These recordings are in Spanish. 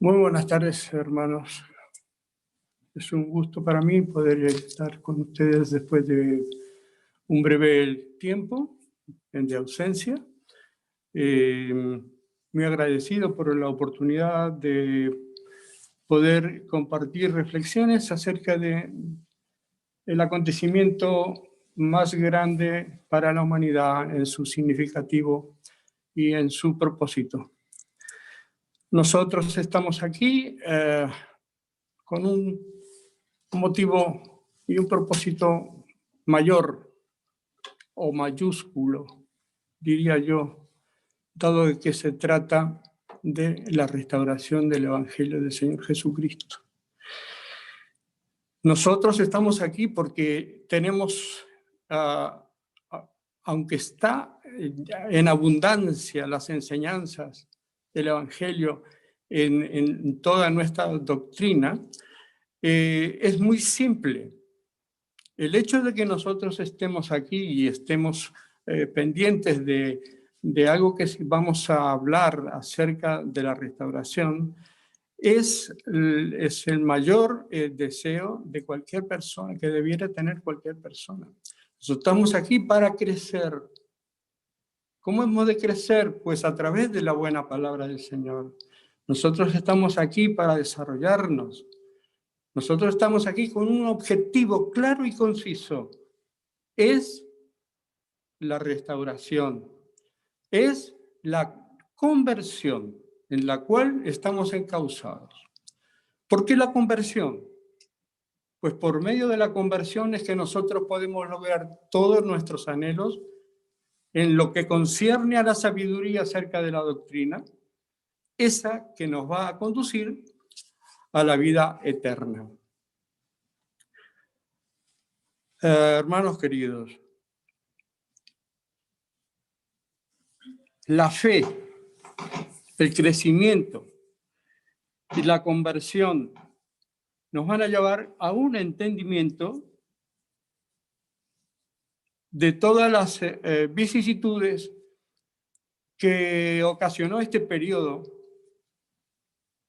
Muy buenas tardes, hermanos. Es un gusto para mí poder estar con ustedes después de un breve tiempo de ausencia. Muy agradecido por la oportunidad de poder compartir reflexiones acerca del acontecimiento más grande para la humanidad en su significativo y en su propósito. Nosotros estamos aquí con un motivo y un propósito mayor o mayúsculo, diría yo, dado de que se trata de la restauración del Evangelio del Señor Jesucristo. Nosotros estamos aquí porque tenemos, aunque está en abundancia las enseñanzas del Evangelio en toda nuestra doctrina, es muy simple. El hecho de que nosotros estemos aquí y estemos pendientes de algo que vamos a hablar acerca de la restauración es el mayor deseo de cualquier persona, que debiera tener cualquier persona. Nosotros estamos aquí para crecer. ¿Cómo hemos de crecer? Pues a través de la buena palabra del Señor. Nosotros estamos aquí para desarrollarnos. Nosotros estamos aquí con un objetivo claro y conciso. Es la restauración, es la conversión en la cual estamos encausados. ¿Por qué la conversión? Pues por medio de la conversión es que nosotros podemos lograr todos nuestros anhelos en lo que concierne a la sabiduría acerca de la doctrina, esa que nos va a conducir a la vida eterna. Hermanos queridos, la fe, el crecimiento y la conversión nos van a llevar a un entendimiento de todas las vicisitudes que ocasionó este periodo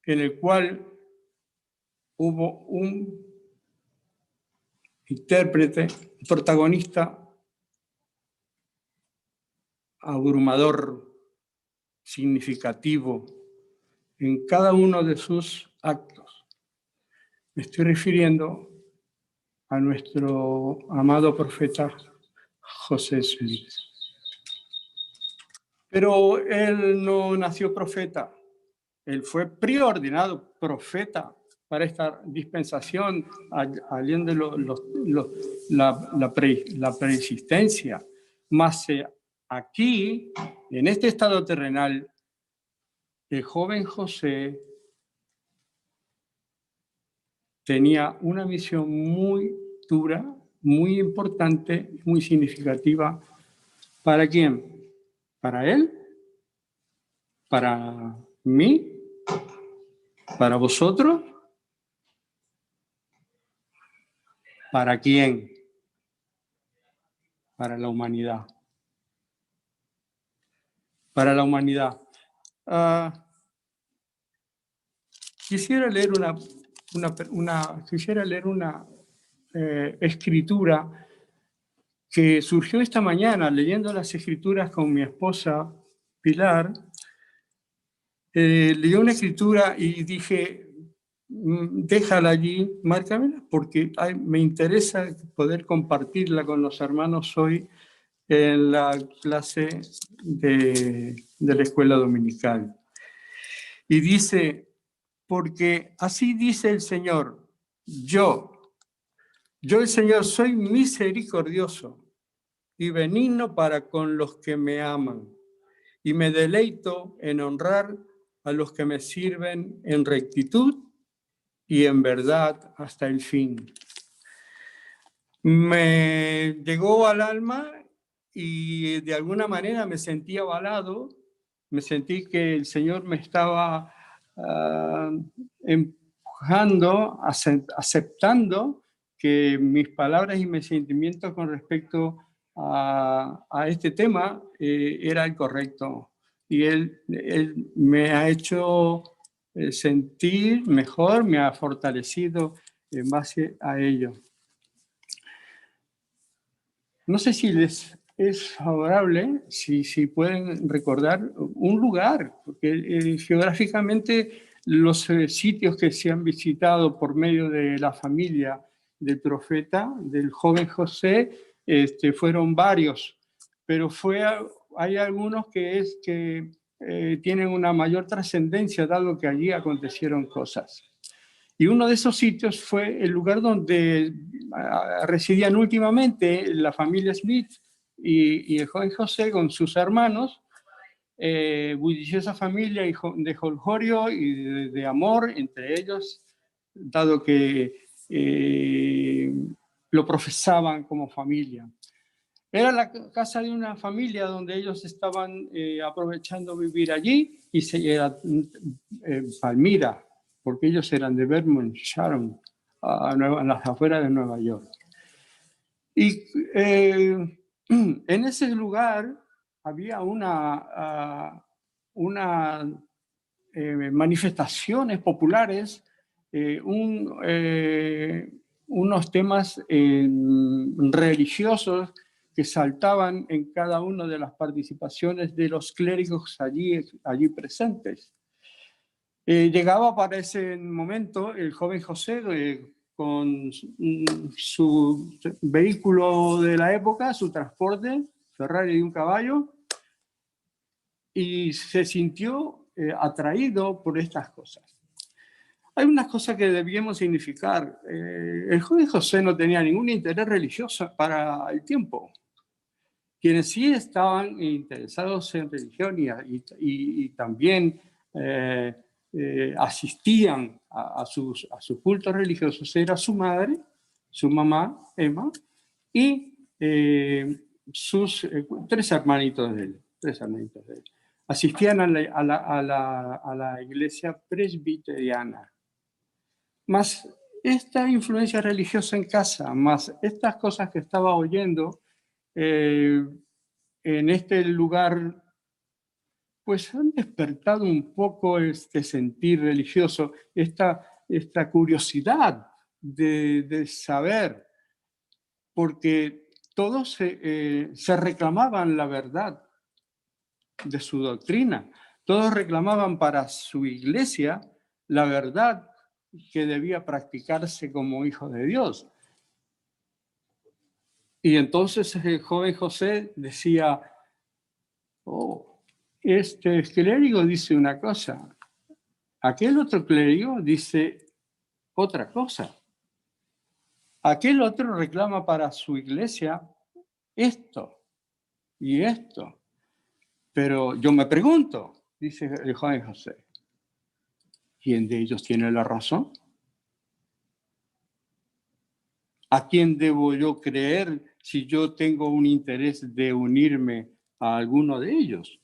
en el cual hubo un intérprete, protagonista abrumador, significativo en cada uno de sus actos. Me estoy refiriendo a nuestro amado profeta José Smith. Pero él no nació profeta, él fue preordenado profeta para esta dispensación, allende la preexistencia. Mas aquí, en este estado terrenal, el joven José tenía una misión muy dura, muy importante, muy significativa. ¿Para quién? ¿Para él? ¿Para mí? ¿Para vosotros? ¿Para quién? Para la humanidad. Para la humanidad. Quisiera leer una escritura que surgió esta mañana leyendo las escrituras con mi esposa Pilar. Leí una escritura y dije, déjala allí, márcamela, porque me interesa poder compartirla con los hermanos hoy en la clase de la escuela dominical. Y dice, porque así dice el Señor, yo el Señor soy misericordioso y benigno para con los que me aman, y me deleito en honrar a los que me sirven en rectitud y en verdad hasta el fin. Me llegó al alma y de alguna manera me sentí avalado, me sentí que el Señor me estaba empujando, aceptando que mis palabras y mis sentimientos con respecto a este tema era el correcto. Y él me ha hecho sentir mejor, me ha fortalecido en base a ello. No sé si les es favorable, si pueden recordar un lugar, porque geográficamente los sitios que se han visitado por medio de la familia del profeta, del joven José, fueron varios, pero hay algunos que tienen una mayor trascendencia, dado que allí acontecieron cosas. Y uno de esos sitios fue el lugar donde residían últimamente la familia Smith y el joven José con sus hermanos, bulliciosa familia de jolgorio y de amor entre ellos, dado que lo profesaban como familia. Era la casa de una familia donde ellos estaban aprovechando vivir allí, y era Palmira, porque ellos eran de Vermont, Sharon, en las afueras de Nueva York. Y en ese lugar había manifestaciones populares, unos temas religiosos que saltaban en cada una de las participaciones de los clérigos allí presentes. Llegaba para ese momento el joven José con su vehículo de la época, su transporte, Ferrari de un caballo, y se sintió atraído por estas cosas. Hay unas cosas que debíamos significar. El joven José no tenía ningún interés religioso para el tiempo. Quienes sí estaban interesados en religión y también asistían a sus cultos religiosos era su madre, su mamá, Emma, y sus tres hermanitos de él. Asistían a la iglesia presbiteriana. Más esta influencia religiosa en casa, más estas cosas que estaba oyendo en este lugar, pues han despertado un poco este sentir religioso, esta curiosidad de saber, porque todos se reclamaban la verdad de su doctrina, todos reclamaban para su iglesia la verdad que debía practicarse como hijo de Dios. Y entonces el joven José decía, este clérigo dice una cosa, aquel otro clérigo dice otra cosa, aquel otro reclama para su iglesia esto y esto. Pero yo me pregunto, dice el joven José, ¿quién de ellos tiene la razón? ¿A quién debo yo creer si yo tengo un interés de unirme a alguno de ellos?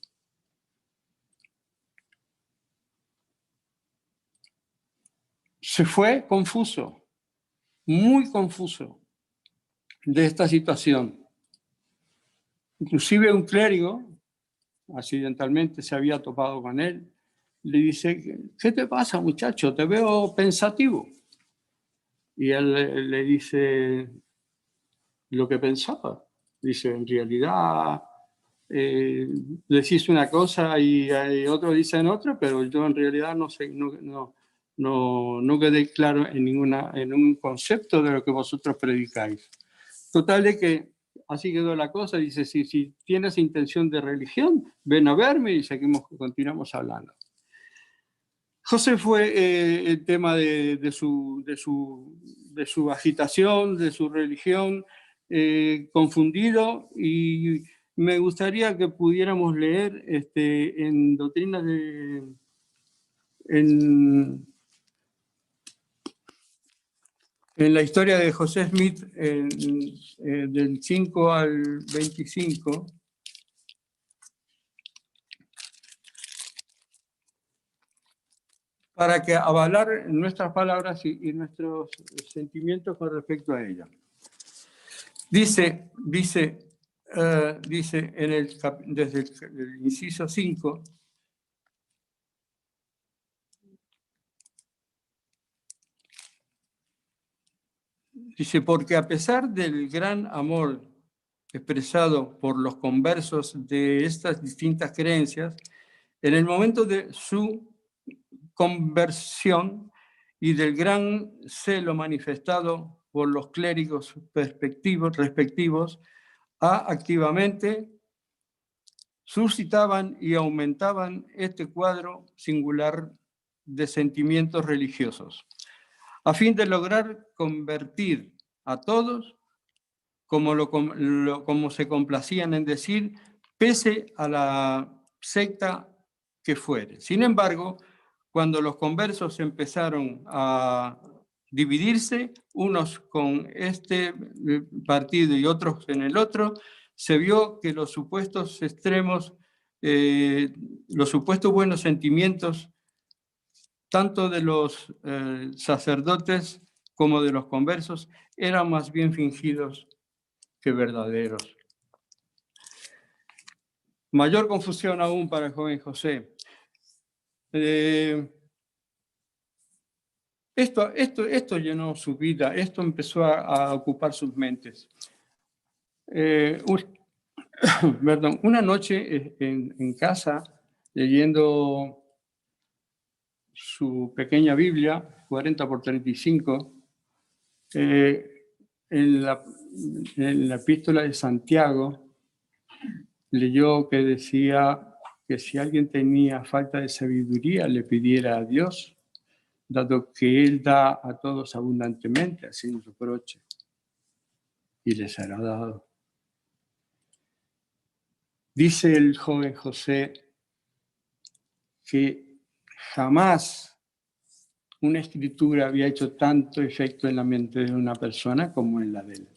Se fue confuso, muy confuso de esta situación. Inclusive un clérigo, accidentalmente se había topado con él, le dice, ¿qué te pasa, muchacho? Te veo pensativo. Y él le dice lo que pensaba. Dice, en realidad decís una cosa y otros dicen otra, pero yo en realidad no sé, no quedé claro en un concepto de lo que vosotros predicáis. Total de que así quedó la cosa. Dice, si tienes intención de religión, ven a verme y continuamos hablando. José fue el tema de su agitación, de su religión, confundido, y me gustaría que pudiéramos leer en Doctrinas en la historia de José Smith, del 5 al 25, para que avalar nuestras palabras y nuestros sentimientos con respecto a ella. Dice desde el inciso 5, Dice, porque a pesar del gran amor expresado por los conversos de estas distintas creencias, en el momento de su conversión y del gran celo manifestado por los clérigos respectivos, activamente suscitaban y aumentaban este cuadro singular de sentimientos religiosos, a fin de lograr convertir a todos, como se complacían en decir, pese a la secta que fuere. Sin embargo, cuando los conversos empezaron a dividirse, unos con este partido y otros en el otro, se vio que los supuestos extremos, los supuestos buenos sentimientos, tanto de los sacerdotes como de los conversos, eran más bien fingidos que verdaderos. Mayor confusión aún para el joven José. Esto llenó su vida, esto empezó a ocupar sus mentes. Perdón, una noche en casa, leyendo su pequeña Biblia, 40 por 35, en la epístola de Santiago, leyó que decía que si alguien tenía falta de sabiduría, le pidiera a Dios, dado que Él da a todos abundantemente, sin reproche, y les será dado. Dice el joven José que jamás una escritura había hecho tanto efecto en la mente de una persona como en la de él.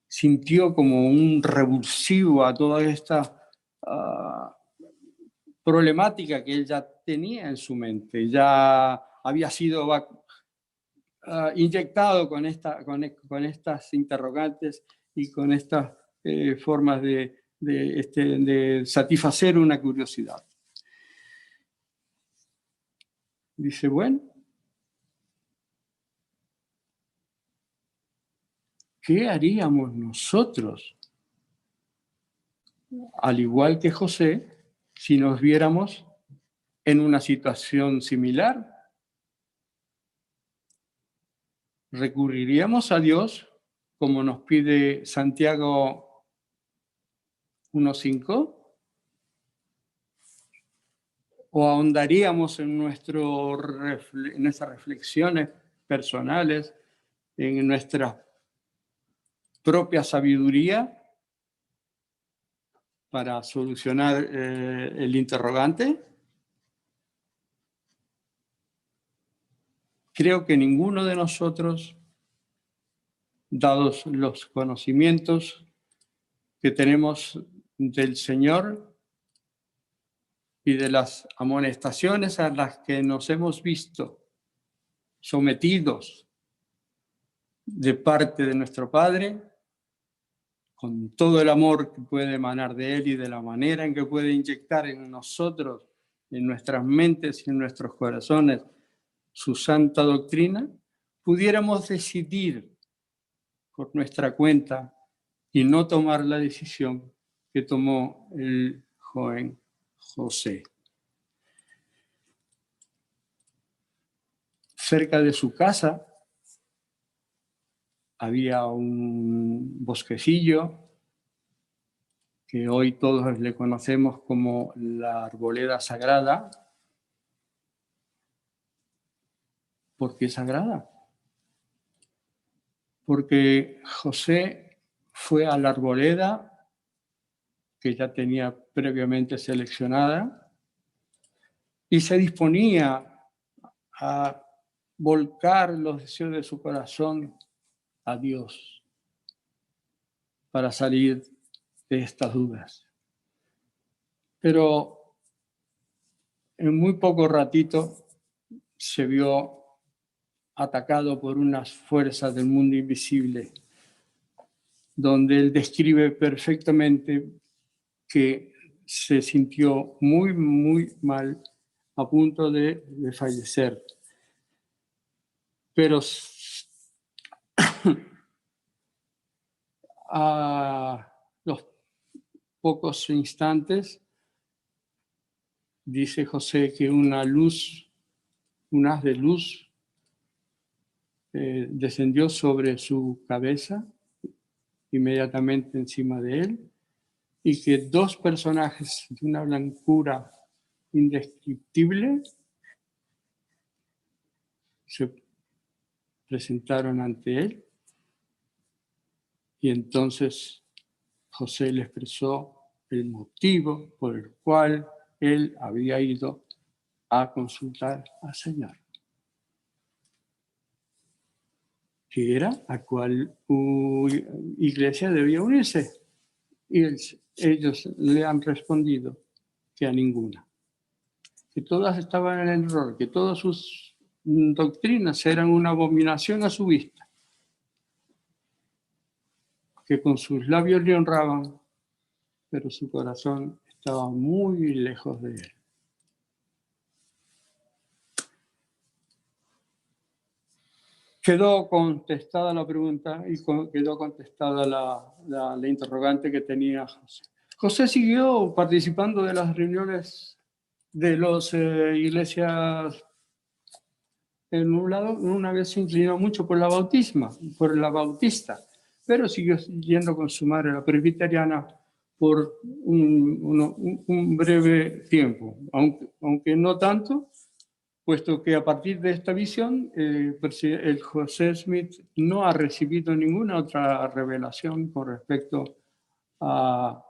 Sintió como un revulsivo a toda esta problemática que él ya tenía en su mente, ya había sido inyectado con estas interrogantes y con estas formas de satisfacer una curiosidad. Dice, bueno, ¿qué haríamos nosotros, al igual que José, si nos viéramos en una situación similar? ¿Recurriríamos a Dios, como nos pide Santiago 1:5? ¿O ahondaríamos en nuestras reflexiones personales, en nuestra propia sabiduría para solucionar el interrogante? Creo que ninguno de nosotros, dados los conocimientos que tenemos del Señor y de las amonestaciones a las que nos hemos visto sometidos de parte de nuestro Padre, con todo el amor que puede emanar de Él y de la manera en que puede inyectar en nosotros, en nuestras mentes y en nuestros corazones, su santa doctrina, pudiéramos decidir por nuestra cuenta y no tomar la decisión que tomó el joven José. Cerca de su casa había un bosquecillo que hoy todos le conocemos como la Arboleda Sagrada. ¿Por qué sagrada? Porque José fue a la arboleda que ya tenía previamente seleccionada y se disponía a volcar los deseos de su corazón a Dios para salir de estas dudas. Pero en muy poco ratito se vio atacado por unas fuerzas del mundo invisible, donde él describe perfectamente que se sintió muy, muy mal, a punto de fallecer. Pero A los pocos instantes, dice José que un haz de luz descendió sobre su cabeza, inmediatamente encima de él, y que dos personajes de una blancura indescriptible se presentaron ante él, y entonces José le expresó el motivo por el cual él había ido a consultar al Señor, que era a cuál iglesia debía unirse. Y ellos le han respondido que a ninguna, que todas estaban en el error, que todas sus doctrinas eran una abominación a su vista, que con sus labios le honraban, pero su corazón estaba muy lejos de él. Quedó contestada la pregunta y quedó contestada la interrogante que tenía José. José siguió participando de las reuniones de las iglesias. En un lado, una vez se inclinó mucho por la bautista, pero siguió yendo con su madre, la presbiteriana, por un breve tiempo, aunque no tanto, puesto que a partir de esta visión, el José Smith no ha recibido ninguna otra revelación con respecto a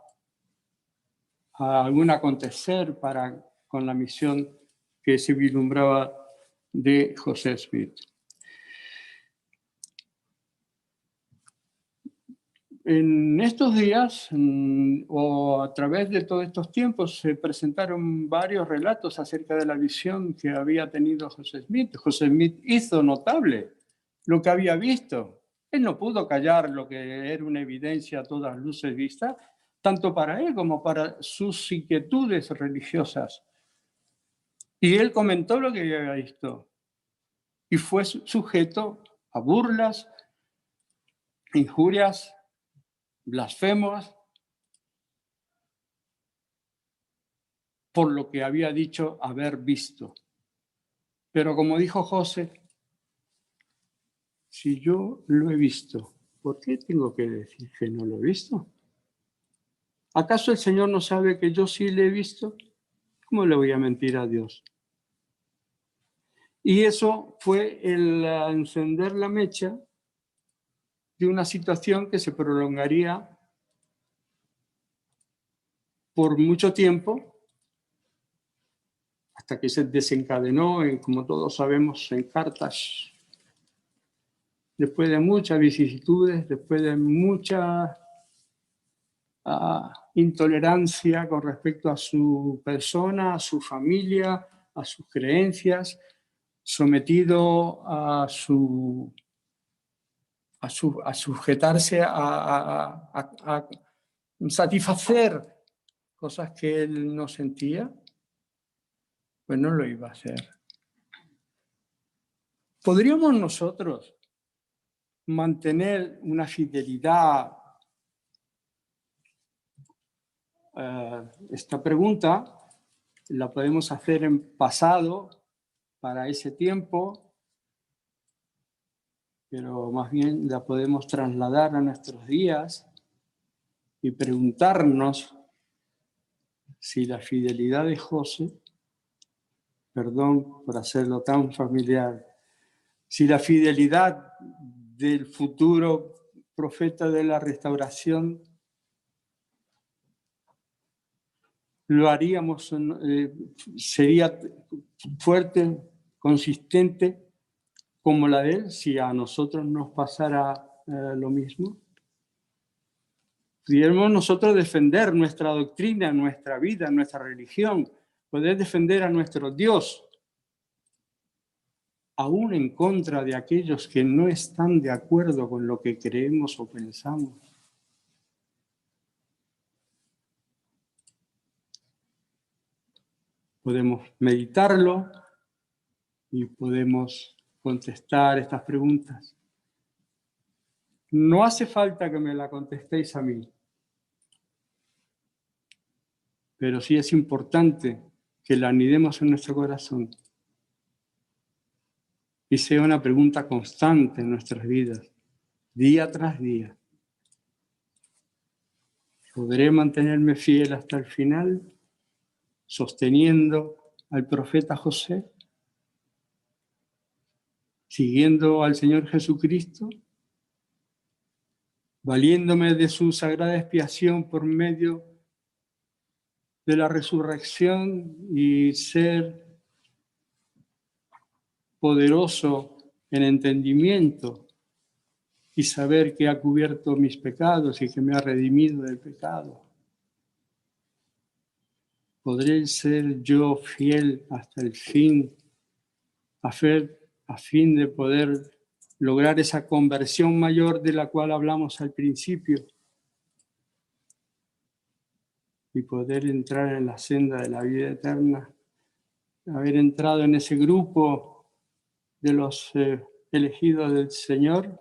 algún acontecer con la misión que se vislumbraba de José Smith. En estos días, o a través de todos estos tiempos, se presentaron varios relatos acerca de la visión que había tenido José Smith. José Smith hizo notable lo que había visto. Él no pudo callar lo que era una evidencia a todas luces vista, tanto para él como para sus inquietudes religiosas. Y él comentó lo que había visto y fue sujeto a burlas, injurias, blasfemos, por lo que había dicho haber visto. Pero como dijo José, si yo lo he visto, ¿por qué tengo que decir que no lo he visto? ¿Acaso el Señor no sabe que yo sí le he visto? ¿Cómo le voy a mentir a Dios? Y eso fue el encender la mecha de una situación que se prolongaría por mucho tiempo, hasta que se desencadenó, como todos sabemos, en Cartago. Después de muchas vicisitudes, después de mucha intolerancia con respecto a su persona, a su familia, a sus creencias, sometido a sujetarse a satisfacer cosas que él no sentía, pues no lo iba a hacer. ¿Podríamos nosotros mantener una fidelidad? Esta pregunta la podemos hacer en pasado para ese tiempo, pero más bien la podemos trasladar a nuestros días y preguntarnos si la fidelidad de José, perdón por hacerlo tan familiar, si la fidelidad del futuro profeta de la restauración lo haríamos, sería fuerte, consistente como la de él, si a nosotros nos pasara lo mismo. Pudiéramos nosotros defender nuestra doctrina, nuestra vida, nuestra religión, poder defender a nuestro Dios, aún en contra de aquellos que no están de acuerdo con lo que creemos o pensamos. Podemos meditarlo y podemos contestar estas preguntas. No hace falta que me la contestéis a mí, pero sí es importante que la anidemos en nuestro corazón y sea una pregunta constante en nuestras vidas, día tras día. ¿Podré mantenerme fiel hasta el final, sosteniendo al profeta José, siguiendo al Señor Jesucristo, valiéndome de su sagrada expiación por medio de la resurrección y ser poderoso en entendimiento y saber que ha cubierto mis pecados y que me ha redimido del pecado? ¿Podré ser yo fiel hasta el fin a fin de poder lograr esa conversión mayor de la cual hablamos al principio y poder entrar en la senda de la vida eterna? Haber entrado en ese grupo de los elegidos del Señor.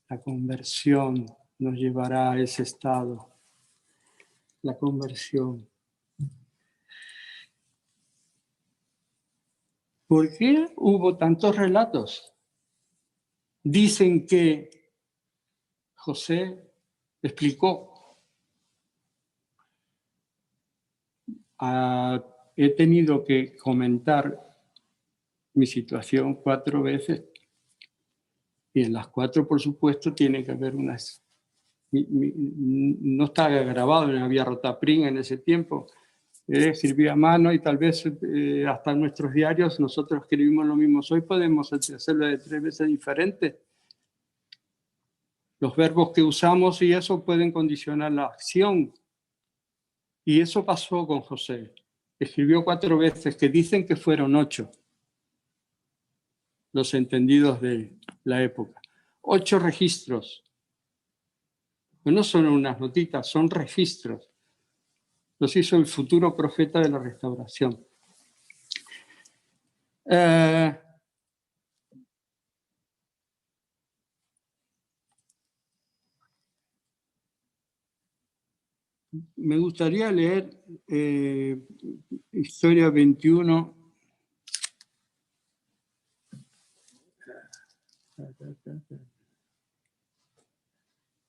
La conversión nos llevará a ese estado. La conversión. ¿Por qué hubo tantos relatos? Dicen que José explicó. He tenido que comentar mi situación 4 veces y en las 4, por supuesto, tiene que haber unas... no estaba grabado, no había rotaprín en ese tiempo. Escribía a mano y tal vez hasta en nuestros diarios nosotros escribimos lo mismo. Hoy podemos hacerlo de 3 veces diferente. Los verbos que usamos y eso pueden condicionar la acción. Y eso pasó con José. Escribió 4 veces, que dicen que fueron 8 los entendidos de la época. 8 registros. No son unas notitas, son registros. Los hizo el futuro profeta de la restauración. Me gustaría leer Historia 21.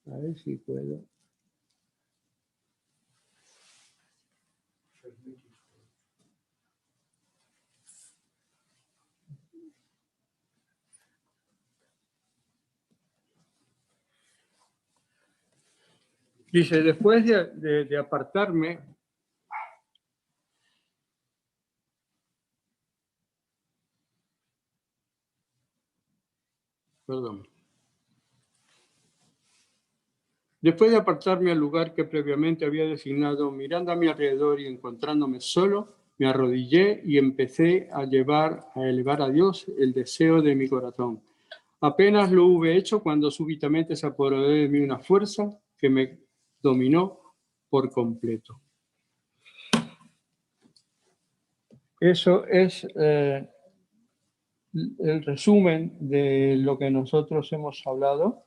A ver si puedo. Dice, después de apartarme, después de apartarme al lugar que previamente había designado, mirando a mi alrededor y encontrándome solo, me arrodillé y empecé a elevar a Dios el deseo de mi corazón. Apenas lo hube hecho cuando súbitamente se apoderó de mí una fuerza que me dominó por completo. Eso es el resumen de lo que nosotros hemos hablado.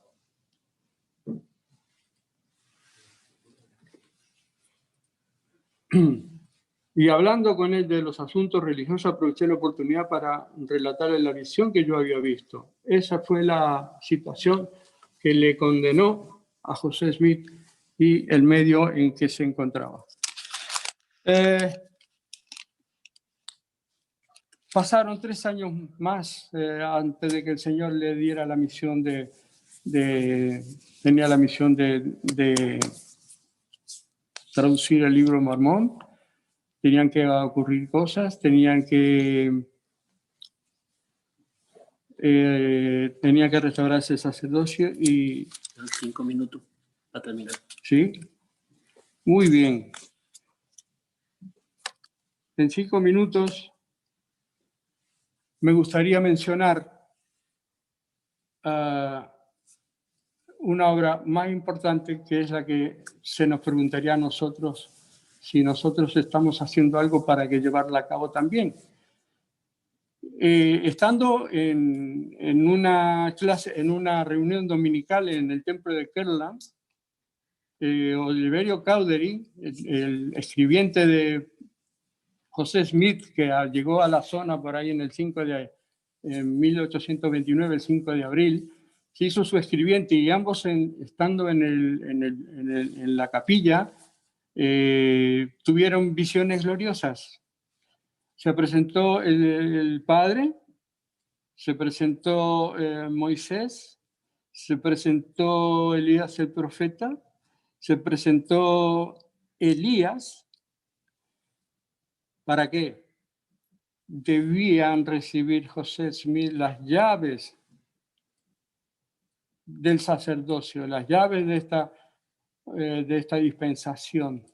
Y hablando con él de los asuntos religiosos, aproveché la oportunidad para relatarle la visión que yo había visto. Esa fue la situación que le condenó a José Smith y el medio en que se encontraba. Pasaron 3 años más antes de que el Señor le diera la misión tenía la misión de traducir el libro Mormón. Tenían que ocurrir cosas, tenía que restaurarse el sacerdocio y... 5 minutos para terminar. Sí, muy bien. En 5 minutos me gustaría mencionar una obra más importante, que es la que se nos preguntaría a nosotros si nosotros estamos haciendo algo para que llevarla a cabo también. Estando en una clase, en una reunión dominical en el templo de Kerala, Oliverio Cowdery, el escribiente de José Smith, que llegó a la zona por ahí en el 1829, el 5 de abril, se hizo su escribiente, y ambos estando en la capilla tuvieron visiones gloriosas. Se presentó el Padre, se presentó Moisés, se presentó Elías el profeta, se presentó Elías. ¿Para qué? Debían recibir José Smith las llaves del sacerdocio, las llaves de esta dispensación,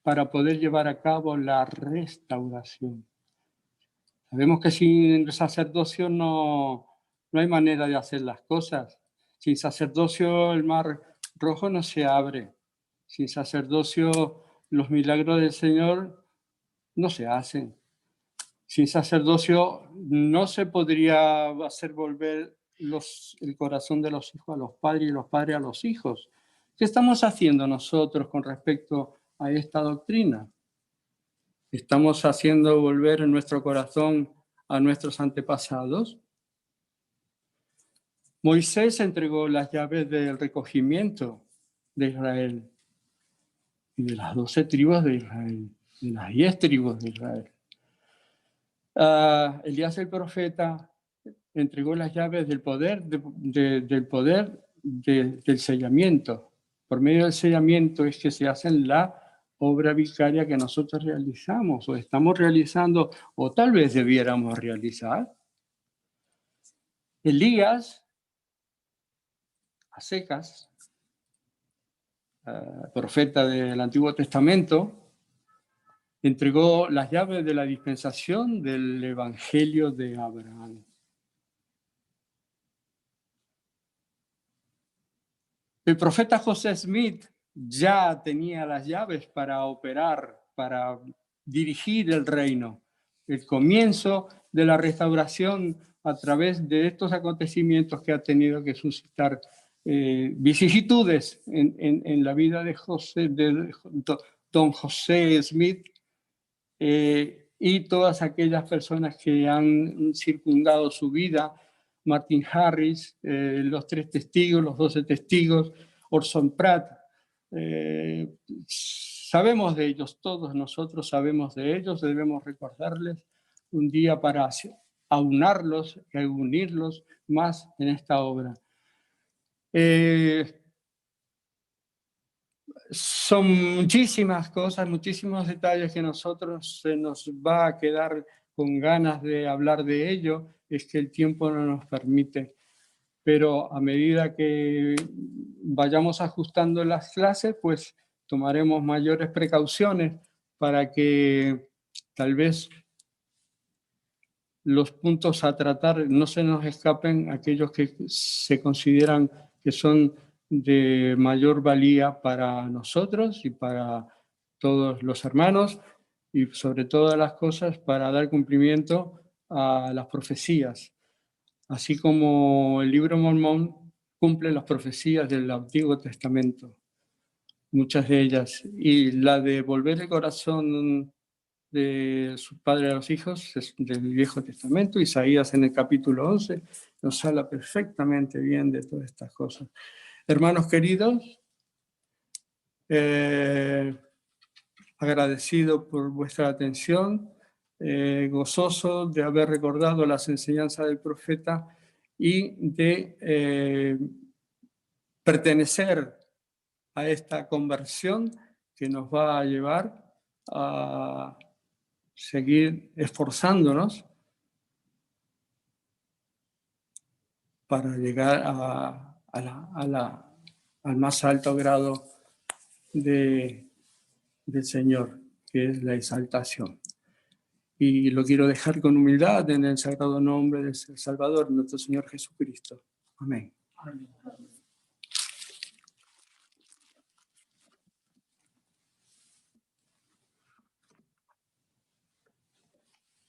para poder llevar a cabo la restauración. Sabemos que sin sacerdocio no hay manera de hacer las cosas. Sin sacerdocio el mar Rojo no se abre. Sin sacerdocio los milagros del Señor no se hacen. Sin sacerdocio no se podría hacer volver el corazón de los hijos a los padres y los padres a los hijos. ¿Qué estamos haciendo nosotros con respecto a esta doctrina? ¿Estamos haciendo volver en nuestro corazón a nuestros antepasados? Moisés entregó las llaves del recogimiento de Israel y de las 12 tribus de Israel, de las 10 tribus de Israel. Elías el profeta entregó las llaves del poder, del sellamiento. Por medio del sellamiento es que se hace la obra vicaria que nosotros realizamos o estamos realizando o tal vez debiéramos realizar. Elías, a secas, profeta del Antiguo Testamento, entregó las llaves de la dispensación del Evangelio de Abraham. El profeta José Smith ya tenía las llaves para operar, para dirigir el reino. El comienzo de la restauración a través de estos acontecimientos que ha tenido que suscitar vicisitudes en la vida de don José Smith y todas aquellas personas que han circundado su vida, Martin Harris, los 3 testigos, los 12 testigos, Orson Pratt. Sabemos de ellos, todos nosotros sabemos de ellos, debemos recordarles un día para aunarlos y unirlos más en esta obra. Son muchísimas cosas, muchísimos detalles que nosotros se nos va a quedar con ganas de hablar de ello, es que el tiempo no nos permite. Pero a medida que vayamos ajustando las clases, pues tomaremos mayores precauciones para que tal vez los puntos a tratar no se nos escapen, aquellos que se consideran que son de mayor valía para nosotros y para todos los hermanos, y sobre todas las cosas para dar cumplimiento a las profecías, así como el libro Mormón cumple las profecías del Antiguo Testamento, muchas de ellas, y la de volver el corazón de su padre a los hijos del Viejo Testamento. Isaías en el capítulo 11 nos habla perfectamente bien de todas estas cosas. Hermanos queridos, agradecido por vuestra atención, gozoso de haber recordado las enseñanzas del profeta y de pertenecer a esta conversión que nos va a llevar a seguir esforzándonos para llegar al más alto grado del Señor, que es la exaltación. Y lo quiero dejar con humildad en el sagrado nombre del Salvador, nuestro Señor Jesucristo. Amén. Amén.